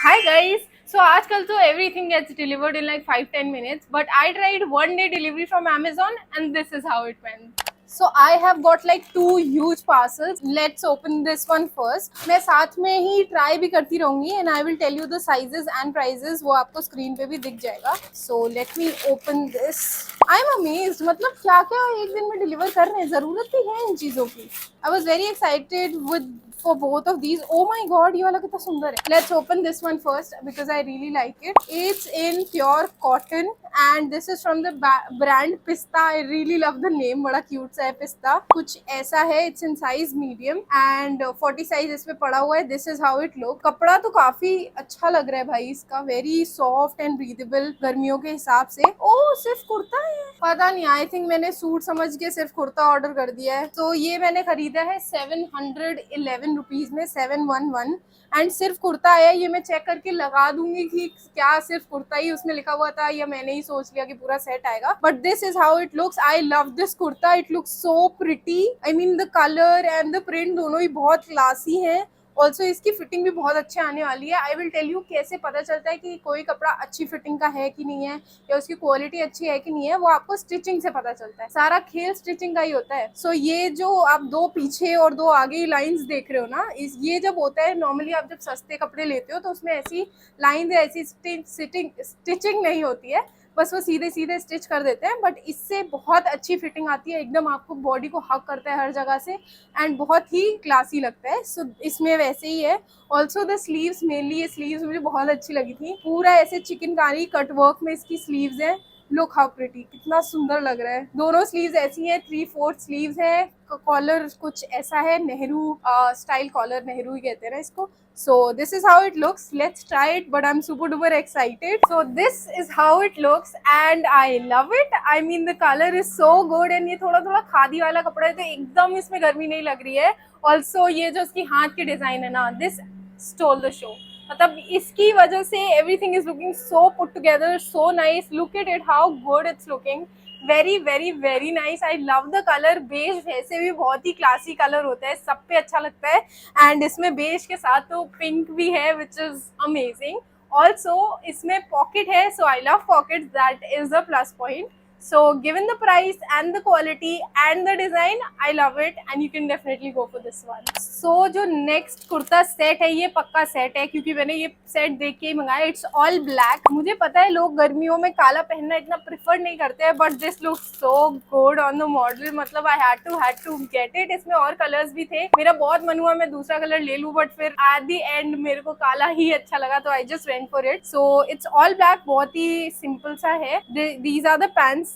Hi guys. So आजकल तो everything gets delivered in like 5-10 minutes, but I tried one day delivery from Amazon and this is how it went. So I have got like two huge parcels. Let's open this one first. मैं साथ में ही try भी करती रहूंगी and I will tell you the sizes and prices. वो आपको screen पे भी दिख जाएगा. So let me open this. I'm amazed. मतलब क्या क्या एक दिन में deliver कर रहे हैं. ज़रूरत भी है इन चीज़ों की. I was very excited with for both of these. Oh my god, ये वाला कितना सुंदर है. Let's open this one first because I really like it. It's in pure cotton and this is from the brand Pista. I really love the name. बड़ा cute सा है Pista. कुछ ऐसा है. It's in size medium and 40 size इसमें पड़ा हुआ है. This is how it looks. कपड़ा तो काफी अच्छा लग रहा है भाई इसका. Very soft and breathable गर्मियों के हिसाब से. Oh, सिर्फ कुर्ता है. पता नहीं, आई थिंक मैंने सूट समझ के सिर्फ कुर्ता ऑर्डर कर दिया है. तो ये मैंने खरीदा है 711 रुपीज में, 711 एंड सिर्फ कुर्ता आया. ये मैं चेक करके लगा दूंगी कि क्या सिर्फ कुर्ता ही उसमें लिखा हुआ था या मैंने ही सोच लिया कि पूरा सेट आएगा. But this is how it looks. I love this kurta. It looks so pretty. I mean the colour and the print दोनों ही बहुत क्लासी हैं. ऑल्सो इसकी फिटिंग भी बहुत अच्छी आने वाली है. आई विल टेल यू कैसे पता चलता है कि कोई कपड़ा अच्छी फिटिंग का है कि नहीं है या उसकी क्वालिटी अच्छी है कि नहीं है. वो आपको स्टिचिंग से पता चलता है. सारा खेल स्टिचिंग का ही होता है. सो ये जो आप दो पीछे और दो आगे लाइंस देख रहे हो ना, ये जब होता है नॉर्मली आप जब सस्ते कपड़े लेते हो तो उसमें ऐसी लाइन ऐसी स्टिचिंग नहीं होती है. बस वो सीधे सीधे स्टिच कर देते हैं. बट इससे बहुत अच्छी फिटिंग आती है. एकदम आपको बॉडी को हक करता है हर जगह से एंड बहुत ही क्लासी लगता है. सो इसमें वैसे ही है. ऑल्सो द स्लीव्स, मेनली ये स्लीव्स मुझे बहुत अच्छी लगी थी. पूरा ऐसे चिकनकारी कट वर्क में इसकी स्लीव्स है. Look how pretty. कितना सुंदर लग रहा है. दोनों स्लीव्स ऐसी हैं. 3/4 स्लीव्स है. कॉलर कुछ ऐसा है, नेहरू स्टाइल कॉलर. नेहरू ही कहते हैं ना इसको. So this is how it looks. Let's try it, but I'm super duper excited. So this is how it looks and I love it. I mean the color is so good and ये थोड़ा थोड़ा खादी वाला कपड़ा है तो एकदम इसमें गर्मी नहीं लग रही है. Also ये जो इसकी हाथ की डिजाइन है ना, this stole the show. मतलब इसकी वजह से everything is looking so put together, so nice. Look at it, how good it's looking. Very very very nice. I love the colour. Beige वैसे भी बहुत ही क्लासी कलर होता है, सब पे अच्छा लगता है. एंड इसमें बेज के साथ तो पिंक भी है विच इज अमेजिंग. ऑल्सो इसमें पॉकेट है. So I love pocket. That is the plus point. So given the price and the quality and the design, I love it and you can definitely go for this one. So जो next kurta set है ये पक्का set है क्योंकि मैंने ये set देख के ही मंगाया. It's all black. मुझे पता है लोग गर्मियों में काला पहनना इतना प्रिफर नहीं करते हैं but this looks so good on the model. मतलब I had to get it. इसमें और कलर्स भी थे. मेरा बहुत मन हुआ मैं दूसरा कलर ले लूँ but फिर at the end मेरे को काला ही अच्छा लगा तो I just went for it. So it's all black. बहुत ही सिंपल सा है. These are the pants.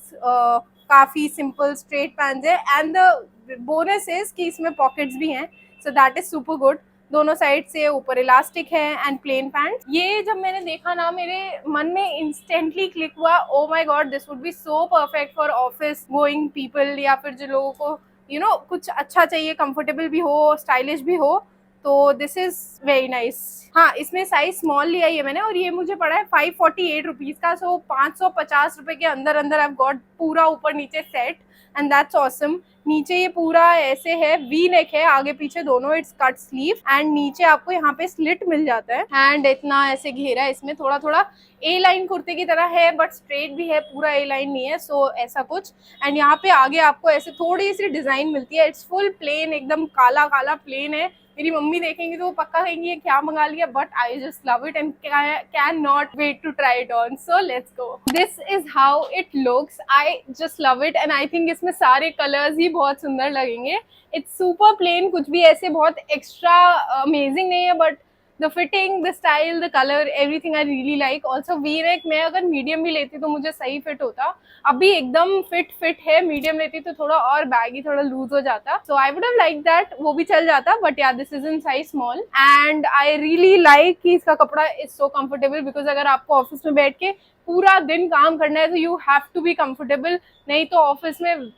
काफी सिंपल स्ट्रेट पैंट्स है एंड द बोनस इज कि इसमें पॉकेट्स भी हैं. So that is super good. दोनों साइड से ऊपर इलास्टिक है एंड प्लेन पैंट. ये जब मैंने देखा ना मेरे मन में इंस्टेंटली क्लिक हुआ. Oh my God, this would be so perfect for office going people या फिर जो लोगों को यू नो कुछ अच्छा चाहिए, कंफर्टेबल भी हो, स्टाइलिश भी हो. तो दिस इज वेरी नाइस. हाँ, इसमें साइज स्मॉल लिया है मैंने और ये मुझे पड़ा है 548 रुपीज का. सो 550 रुपए के अंदर अंदर आई गॉट पूरा ऊपर नीचे सेट एंड दैट्स ऑसम. नीचे ये पूरा ऐसे है, वी नेक है आगे पीछे दोनों. इट्स कट स्लीव एंड नीचे आपको यहाँ पे स्लिट मिल जाता है एंड इतना ऐसे घेरा है इसमें. थोड़ा थोड़ा ए लाइन कुर्ते की तरह है बट स्ट्रेट भी है, पूरा ए लाइन नहीं है. सो ऐसा कुछ. एंड यहाँ पे आगे आपको ऐसे थोड़ी सी डिजाइन मिलती है. इट्स फुल प्लेन, एकदम काला काला प्लेन है. मेरी मम्मी देखेंगी तो वो पक्का कहेंगी ये क्या मंगा लिया. But I just love it and can not wait to try it on. So let's go. This is how it looks. I just love it and I think इसमें सारे कलर्स ही बहुत सुंदर लगेंगे. इट्स सुपर प्लेन, कुछ भी ऐसे बहुत extra amazing नहीं है but the fitting, the style, the colour, everything I really like. Also V neck मैं अगर मीडियम भी लेती तो मुझे सही फिट होता. अभी एकदम फिट है. मीडियम लेती तो थोड़ा और बैगी, थोड़ा लूज हो जाता. So I would have like that, वो भी चल जाता. But yeah this is in size small and I really like कि इसका कपड़ा इज सो कंफर्टेबल. बिकॉज अगर आपको ऑफिस में बैठ के पूरा दिन काम करना है तो you have to be comfortable. नहीं तो ऑफिस में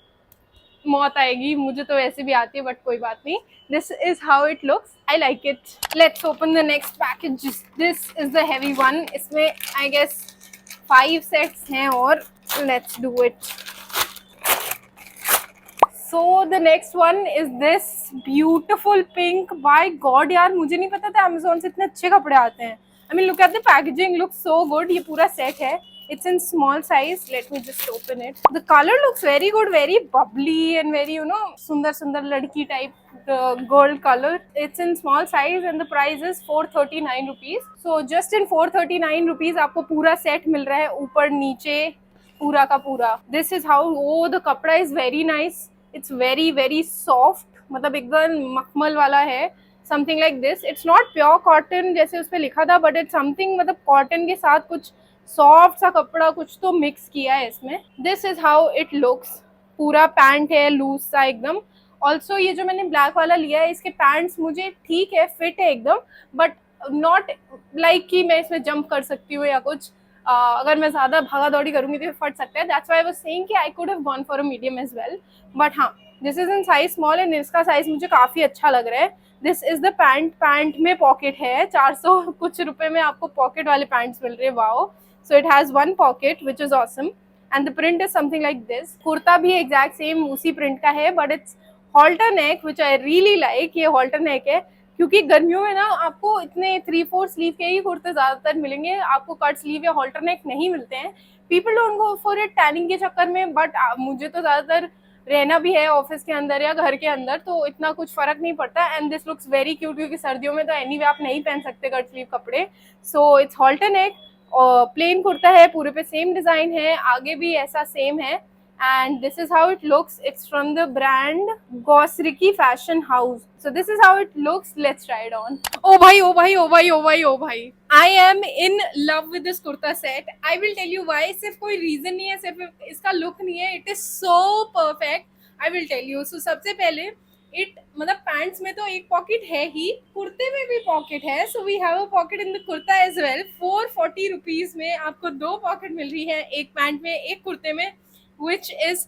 मौत आएगी. मुझे तो वैसे भी आती है बट कोई बात नहीं. This is how it looks. I like it. Let's open the next package. This is the heavy one. इसमें आई गेस 5 सेट्स हैं और let's do it. So the next one is this beautiful pink. By god यार, मुझे नहीं पता था Amazon से इतने अच्छे कपड़े आते हैं. I mean, look at the packaging, looks so good. ये पूरा set है. It's in small size. Let me just open it. The color looks very good, very bubbly and very, you know, सुंदर सुंदर लड़की type gold color. It's in small size and the price is 439 rupees. So just in 439 rupees आपको पूरा set मिल रहा है, ऊपर नीचे पूरा का पूरा. This is how, oh, the कपड़ा is very nice. It's very very soft. मतलब एकदम मखमल वाला है. Something like this. It's not pure cotton जैसे उस पर लिखा था, बट इट्स समथिंग, मतलब कॉटन के साथ कुछ सॉफ्ट सा कपड़ा कुछ तो मिक्स किया है इसमें. This is how it looks. पूरा पैंट है लूज सा एकदम. ऑल्सो ये जो मैंने ब्लैक वाला लिया है, इसके पैंट्स मुझे ठीक है, फिट है एकदम, बट नॉट लाइक कि मैं इसमें जंप कर सकती हूँ या कुछ. अगर मैं ज्यादा भागा दौड़ी करूंगी तो फट सकता है. That's why I was saying कि I could have gone for a medium as well. But हाँ, this is in size small and इसका साइज मुझे काफी अच्छा लग रहा है. This is the pant. Pant में पॉकेट है. 400 कुछ रुपए में आपको पॉकेट वाले पैंट्स मिल रहे हैं. Wow. So it has one pocket which is awesome and the print is something like this. Kurta भी एग्जैक्ट सेम उसी प्रिंट का है, but it's halter neck which I really like. ये हॉल्टर नेक है क्योंकि गर्मियों में ना आपको इतने 3/4 स्लीव के ही कुर्ते ज्यादातर मिलेंगे, आपको कट स्लीव या हॉल्टर नेक नहीं मिलते हैं. People don't go for it tanning के चक्कर में, बट मुझे तो ज्यादातर रहना भी है ऑफिस के अंदर या घर के अंदर, तो इतना कुछ फर्क नहीं पड़ता. And this looks very cute क्योंकि सर्दियों में तो एनीवे आप नहीं पहन सकते कट स्लीव कपड़े. So it's halter neck. Plain kurta है, पूरे पे सेम डिजाइन है, आगे भी ऐसा सेम है. And this is how it looks. It's from the brand Gosriki fashion house. So this is how it looks. Let's try it on. ओ भाई ओ भाई ओ भाई ओ भाई ओ भाई, I am in love with this kurta set. I will tell you why. सिर्फ कोई रीजन नहीं है, सिर्फ इसका लुक नहीं है. It is so perfect. I will tell you. So सबसे पहले इट, मतलब पैंट्स में तो एक पॉकेट है ही, कुर्ते में भी पॉकेट है. So we have a pocket in the kurta as well. 440 rupees में आपको 2 पॉकेट मिल रही है, एक पैंट में एक कुर्ते में, which is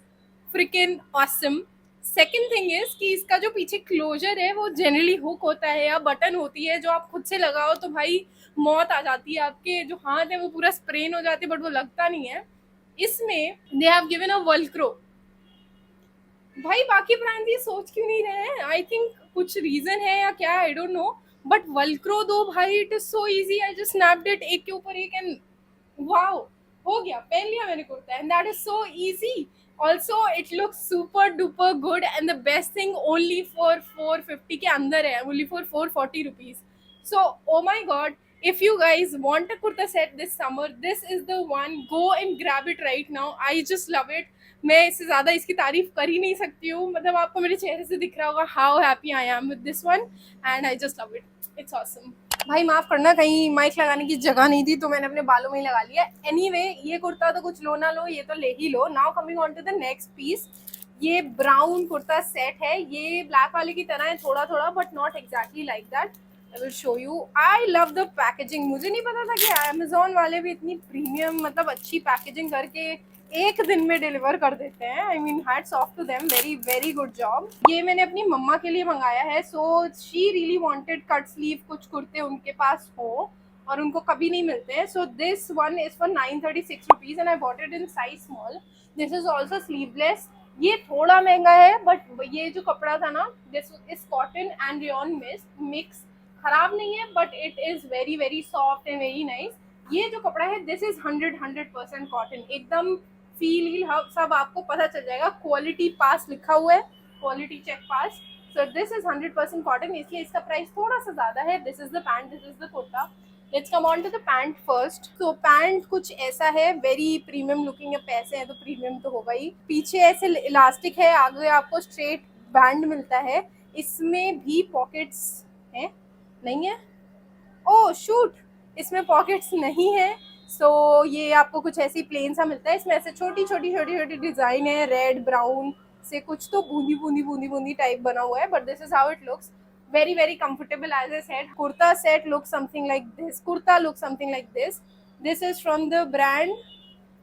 freaking awesome. Second thing is कि इसका जो पीछे क्लोजर है वो जनरली हुक होता है या बटन होती है, जो आप खुद से लगाओ तो भाई मौत आ जाती है. आपके जो हाथ है वो पूरा स्प्रेन हो जाती है, बट वो लगता नहीं है. इसमें दे हैव गिवन अ वेलक्रो. भाई बाकी ब्रांड ये सोच क्यों नहीं रहे हैं? आई थिंक कुछ रीजन है या क्या, I don't know, but Velcro दो भाई. It is so easy. I just snapped it एक के ऊपर एक एंड वाओ, हो गया, पहन लिया मैंने kurta. And that is so easy. Also it looks super duper good and the best thing only for 450 के अंदर है, only for 440 rupees. So oh my god, if you guys want a kurta set this summer, this is the one. Go and grab it right now. I just love it. मैं इससे ज़्यादा इसकी तारीफ कर ही नहीं सकती हूँ. मतलब आपको मेरे चेहरे से दिख रहा होगा how happy I am with this one and I just love it. It's awesome. भाई माफ करना, कहीं माइक लगाने की जगह नहीं थी तो मैंने अपने बालों में ही लगा लिया. एनीवे, ये कुर्ता तो कुछ लो ना लो, ये तो ले ही लो. Now coming on to the next piece. ये ब्राउन कुर्ता सेट है. ये ब्लैक वाले की तरह है थोड़ा थोड़ा, but not exactly like that. I will show you. I love the packaging. मुझे नहीं पता था कि अमेजोन वाले भी इतनी प्रीमियम, मतलब अच्छी पैकेजिंग करके एक दिन में डिलीवर कर देते हैं. I mean hats off to them. Very very good job. ये मैंने अपनी मम्मा के लिए मंगाया है. So she really wanted cut sleeve कुछ कुर्ते उनके पास हो और उनको कभी नहीं मिलते हैं. So this one is for 936 rupees and I bought it in size small. This is also sleeveless. ये थोड़ा महंगा है, बट ये जो कपड़ा था ना, this is cotton and rayon mix. खराब नहीं है, but it is very very soft and very nice. ये जो कपड़ा है दिस इज 100% कॉटन. एकदम फील सब आपको पता चल जाएगा. क्वालिटी पास लिखा हुआ है, quality check pass. So this is 100% cotton, इसलिए इसका प्राइस थोड़ा सा ज्यादा है. This is the pant, this is the kurta. Let's come on to the pant first. तो पैंट कुछ ऐसा है, वेरी प्रीमियम लुकिंग है. पैसे हैं तो प्रीमियम तो होगा ही. पीछे ऐसे इलास्टिक है, आगे आपको स्ट्रेट बैंड मिलता है. इसमें भी पॉकेट्स हैं, नहीं है? ओह शूट, इसमें पॉकेट्स नहीं है. सो ये आपको कुछ ऐसी प्लेन सा मिलता है. इसमें ऐसे छोटी छोटी छोटी छोटी डिजाइन है, रेड ब्राउन से कुछ तो बूंदी बूंदी बूंदी बूंदी टाइप बना हुआ है. But this is how it looks. Very very comfortable as I said. Kurta set look something like this. Kurta look something like this. This is from the brand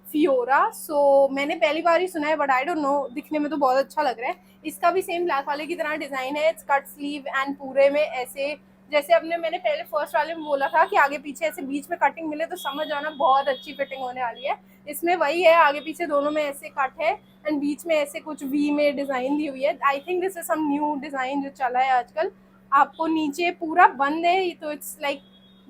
Fiora. So मैंने पहली बार ही सुना है, बट आई डोंट नो, दिखने में तो बहुत अच्छा लग रहा है. इसका भी सेम ब्लैक वाले की तरह डिजाइन है. इट्स कट स्लीव एंड पूरे में ऐसे, जैसे मैंने पहले फर्स्ट वाले में बोला था कि आगे पीछे ऐसे बीच में कटिंग मिले तो समझ आना बहुत अच्छी फिटिंग होने वाली है. इसमें वही है, आगे पीछे दोनों में ऐसे कट है एंड बीच में ऐसे कुछ वी में डिजाइन दी हुई है. I think this is some new design जो चला है आजकल. आपको नीचे पूरा बंद है, तो इट्स लाइक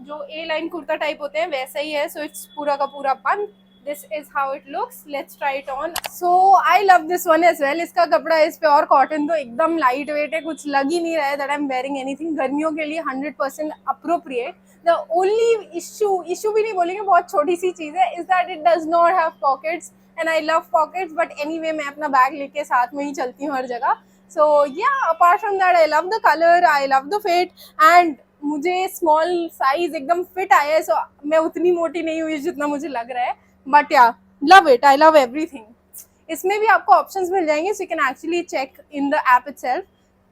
जो ए लाइन कुर्ता टाइप होते हैं वैसा ही है, सो इट्स पूरा का पूरा बंद. This is how it looks. Let's try it on. So I love this one as well. इसका कपड़ा इस पे और कॉटन तो एकदम लाइट वेट है, कुछ लग ही नहीं रहा है that I'm wearing anything. गर्मियों के लिए 100% appropriate. The only issue भी नहीं बोलेंगे, बहुत छोटी सी चीज़ है, is that it does not have pockets. And I love pockets, but anyway मैं अपना बैग लेके साथ में ही चलती हूँ हर जगह. So yeah, apart from that, I love the color, I love the fit, and मुझे स्मॉल साइज एकदम फिट आया है. सो मैं उतनी मोटी नहीं हुई जितना मुझे लग रहा है, but yeah love it, I love everything. इसमें भी आपको ऑप्शंस मिल जाएंगे, so you can actually check in the app itself,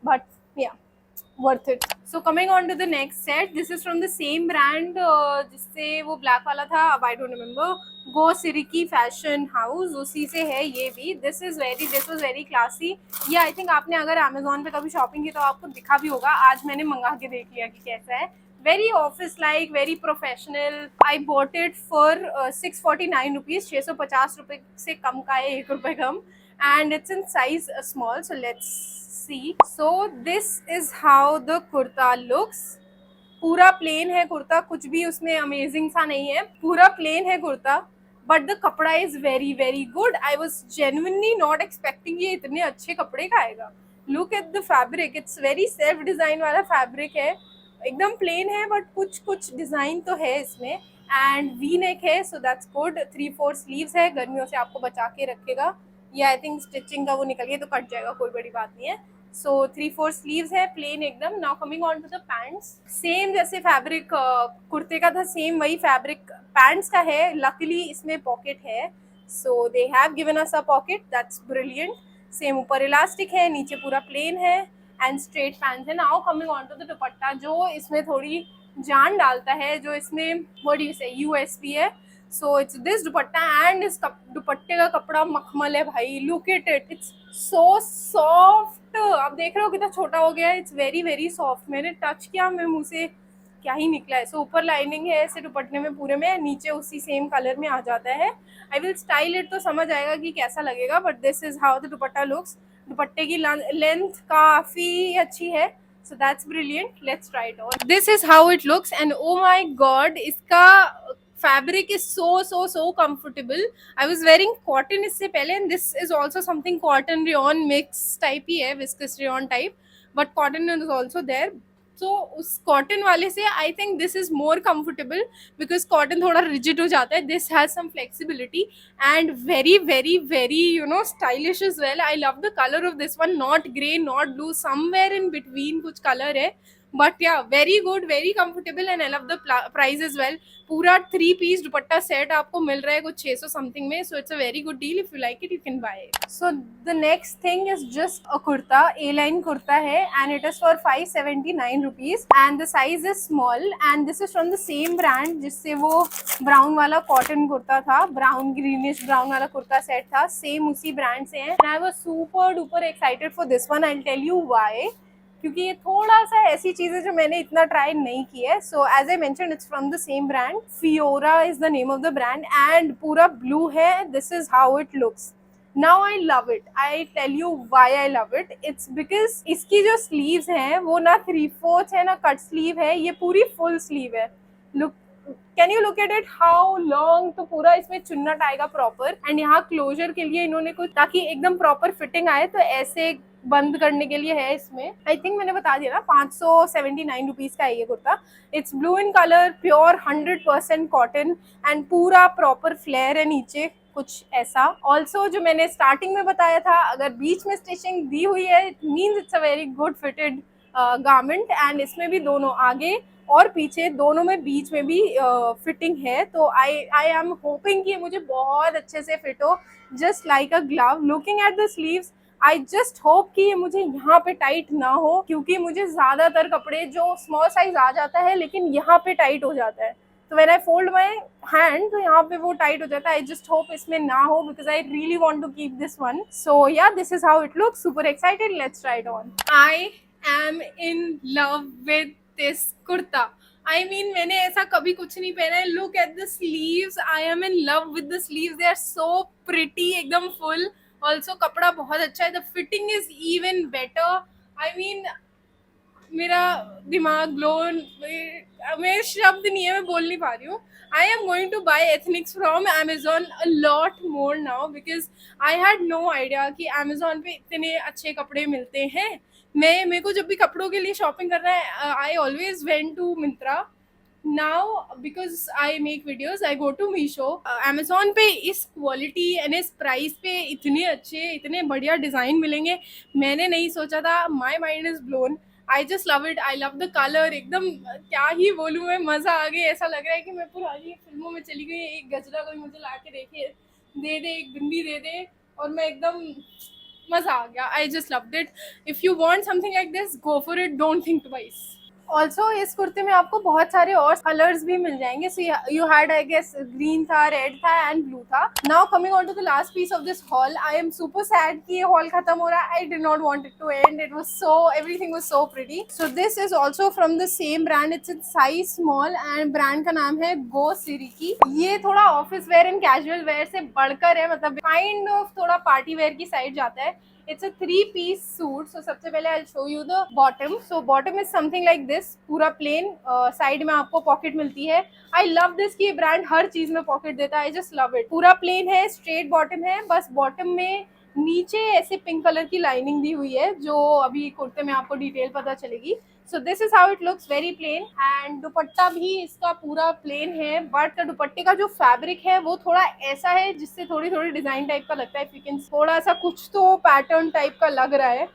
but yeah worth it. So coming on to the next set, this is from the same brand जिससे वो black वाला था, अब I don't remember. Go Siriki Fashion House, उसी से है ये भी. This was very classy. ये I think आपने अगर Amazon पे कभी शॉपिंग की तो आपको दिखा भी होगा. आज मैंने मंगा के देख लिया कि कैसा है. Very office like, very professional. I bought it for 649 rupees. 650 रुपए से कम का है, 1 रुपए कम. And it's in size small, so let's see. So this is how the kurta looks. पूरा प्लेन है कुर्ता, कुछ भी उसमें अमेजिंग सा नहीं है, पूरा प्लेन है कुर्ता, बट द कपड़ा is very very good. I was genuinely not expecting ये इतने अच्छे कपड़े का आएगा. Look at the fabric, it's very self design वाला फैब्रिक है. एकदम प्लेन है बट कुछ कुछ डिजाइन तो है इसमें. एंड वी नेक है, सो दैट्स गुड. 3/4 स्लीव्स है, गर्मियों से आपको बचा के रखेगा. ये आई थिंक स्टिचिंग का वो निकल गया तो कट जाएगा, कोई बड़ी बात नहीं है. सो 3/4 स्लीव्स है, प्लेन एकदम. Now coming on to the pants, same जैसे फैब्रिक कुर्ते का था, सेम वही फैब्रिक पैंट्स का है. लकीली इसमें पॉकेट है, so they have given us a pocket, that's brilliant. Same ऊपर इलास्टिक है, नीचे पूरा प्लेन है एंड स्ट्रेट पैंट्स है. Now coming on to the dupatta, जो इसमें थोड़ी जान डालता है, जो इसमें what do you say USP है. So it's this dupatta, and इस दुपट्टे का कपड़ा मखमल है भाई. Look at it, it's so soft. आप देख रहे हो कितना छोटा हो गया है. It's very very soft. मैंने टच किया, मैं मुंह से क्या ही निकला है. सो ऊपर लाइनिंग है ऐसे दुपट्टे में पूरे में, नीचे उसी सेम कलर में आ जाता है. आई विल स्टाइल इट तो समझ आएगा कि कैसा लगेगा, but this is how the dupatta looks. दुपट्टे की लेंथ काफी अच्छी है, so that's brilliant. Let's try it on. This is how it looks, and oh my god, इसका fabric is so comfortable. I was wearing cotton इससे पहले, and this is also something cotton rayon mix type ही है, viscous rayon type, but cotton is also there. So उस cotton वाले से I think this is more comfortable, because cotton थोड़ा rigid हो जाता है. This has some flexibility and very very very you know stylish as well. I love the colour of this one, not grey not blue, somewhere in between कुछ colour है. But yeah very good, very comfortable, and I love the price as well. पूरा 3 piece दुपट्टा set आपको मिल रहा है कुछ 600 something में, so it's a very good deal. If you like it you can buy it. So the next thing is just a kurta, A line kurta है, and it is for 579 rupees, and the size is small, and this is from the same brand जिससे वो brown वाला cotton kurta था, brown greenish brown वाला kurta set था, same उसी brand से है. And I was super duper excited for this one. I will tell you why, क्योंकि ये थोड़ा सा ऐसी चीज है जो मैंने इतना ट्राई नहीं की है. So as I mentioned, it's from the same brand, Fiora is the name of the brand, and पूरा ब्लू है. This is how it looks. Now I love it. I tell you why I love it. It's because इसकी जो sleeves हैं वो ना 3/4 है ना cut sleeve है, ये पूरी फुल स्लीव है. Look, can you look at it how long. तो पूरा इसमें चुन्नट आएगा प्रॉपर, एंड यहाँ क्लोजर के लिए इन्होंने कुछ, ताकि एकदम प्रॉपर फिटिंग आए, तो ऐसे बंद करने के लिए है इसमें. आई थिंक मैंने बता दिया ना, 579 रुपीज का है ये kurta. It's blue in colour, pure 100% cotton, and पूरा प्रॉपर फ्लेयर है नीचे कुछ ऐसा. ऑल्सो जो मैंने स्टार्टिंग में बताया था, अगर बीच में स्टिचिंग दी हुई है, it means it's a very good fitted garment. And इसमें भी दोनों आगे और पीछे दोनों में बीच में भी फिटिंग है. तो आई एम होपिंग कि मुझे बहुत अच्छे से फिट हो, just like a glove. Looking at the sleeves, I just hope कि ये मुझे यहाँ पे टाइट ना हो, क्योंकि मुझे ज़्यादातर कपड़े जो स्मॉल साइज आ जाता है लेकिन यहाँ पे टाइट हो जाता है, तो when I fold my hand तो यहाँ पे वो टाइट हो जाता है. आई जस्ट होप इसमें ना हो, because I really want to keep this one. So yeah, this is how it looks. Super excited. Let's try it on. I am in love with this kurta. I mean मैंने ऐसा कभी कुछ नहीं पहना है. Look at the sleeves. I am in love with the sleeves. They are so pretty, एकदम फुल. Also कपड़ा बहुत अच्छा है. The fitting is even better. I mean मेरा दिमाग ब्लोन, मेरे शब्द नहीं है, मैं बोल नहीं पा रही हूँ. I am going to buy ethnics from Amazon a lot more now because I had no idea कि Amazon पे इतने अच्छे कपड़े मिलते हैं. मेरे को जब भी कपड़ों के लिए शॉपिंग करना है, I always went to Myntra. Now because I make videos I go to Meesho. Amazon पे इस क्वालिटी एंड इस प्राइस पे इतने अच्छे इतने बढ़िया डिज़ाइन मिलेंगे मैंने नहीं सोचा था. My mind is blown. I just love it. I love the colour. एकदम क्या ही बोलूँ मैं, मज़ा आ गई. ऐसा लग रहा है कि मैं पुरानी फिल्मों में चली गई. एक गजरा कोई मुझे ला के देखे दे दे, एक बिंदी दे दे और मैं एकदम मज़ा आ गया. आई just love it. If you want something like this go for it, don't think twice. Also इस कुर्ते में आपको बहुत सारे और कलर्स भी मिल जाएंगे. So you had I guess green था, रेड था एंड ब्लू था. Now coming on to the last piece of this haul. I am super sad कि ये हॉल खत्म हो रहा है. I did not want it to end. It was so everything was so pretty. So this is also from the same brand. It's in size small and brand का नाम है गो सिरिकी. ये थोड़ा office where and casual wear से बढ़कर है, मतलब kind of थोड़ा पार्टी वेयर की साइड जाता है. It's a 3-piece suit. So सबसे पहले I'll show you the bottom. So bottom is something like this. पूरा plain. साइड में आपको पॉकेट मिलती है. I love this कि ये ब्रांड हर चीज में पॉकेट देता है. I just love it. पूरा plain है, straight bottom है. बस bottom में नीचे ऐसे पिंक कलर की लाइनिंग दी हुई है जो अभी कुर्ते में आपको डिटेल पता चलेगी. सो this is how it looks, very plain. And दुपट्टा भी इसका पूरा प्लेन है, बट दुपट्टे का जो फैब्रिक है वो थोड़ा ऐसा है जिससे थोड़ी थोड़ी डिजाइन टाइप का लगता है. थोड़ा सा कुछ तो पैटर्न टाइप का लग रहा है.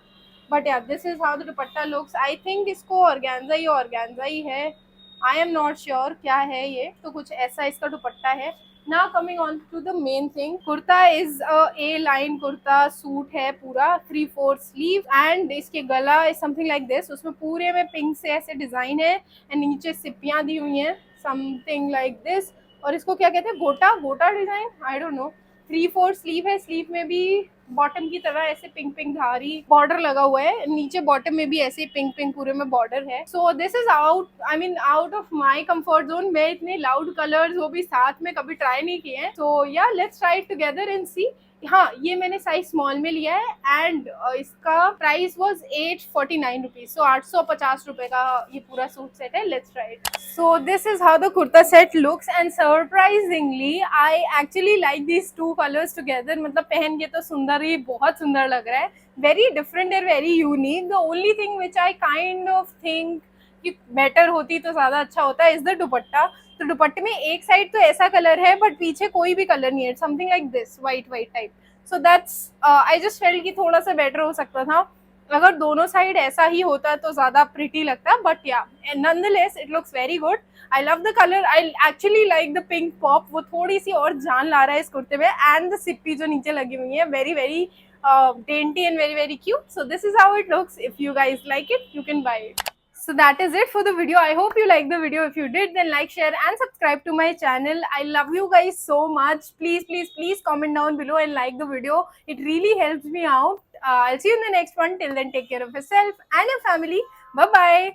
बट यार this is how the dupatta looks. I think इसको ऑर्गेन्जा ही है. आई एम नॉट श्योर क्या है ये. तो कुछ ऐसा इसका दुपट्टा है. Now coming on to the main thing, kurta is a line kurta suit है पूरा 3/4 स्लीव एंड इसके गला is something like this. उसमें पूरे में पिंक से ऐसे डिजाइन है एंड नीचे सिपियां दी हुई हैं something like this. और इसको क्या कहते हैं, गोटा design, I don't know. 3/4 sleeve है. स्लीव में भी बॉटम की तरह ऐसे पिंक पिंक धारी बॉर्डर लगा हुआ है. नीचे बॉटम में भी ऐसे पिंक पिंक पूरे में बॉर्डर है. सो this is out of my comfort zone. मैं इतने लाउड कलर्स वो भी साथ में कभी ट्राई नहीं किए हैं. So yeah let's try it together and see. हाँ, ये मैंने साइज स्मॉल में लिया है एंड इसका प्राइस वाज 849 रुपीज. सो 850 रुपए का ये पूरा सूट सेट है. Let's try it. So this is how the kurta set looks and surprisingly I actually like these two colours together. मतलब पहन के तो सुंदर ही बहुत सुंदर लग रहा है. Very different and very unique. The only thing which I kind of think कि बेटर होती तो ज्यादा अच्छा होता है इज द दुपट्टा. तो दुपट्टे में एक साइड तो ऐसा कलर है बट पीछे कोई भी कलर नहीं है. Something like this white type. So that's I just felt कि थोड़ा सा बेटर हो सकता था. अगर दोनों साइड ऐसा ही होता तो ज्यादा प्रिटी लगता. बट या nonetheless it looks very good. I love the colour. I actually like the pink pop. वो थोड़ी सी और जान ला रहा है इस कुर्ते में. एंड द सिप्पी जो नीचे लगी हुई है very very dainty and very very cute. So this is how it looks. If you guys like it, you can buy it. So that is it for the video. I hope you liked the video. If you did, then like, share and subscribe to my channel. I love you guys so much. Please comment down below and like the video. It really helps me out. I'll see you in the next one. Till then, take care of yourself and your family. Bye bye.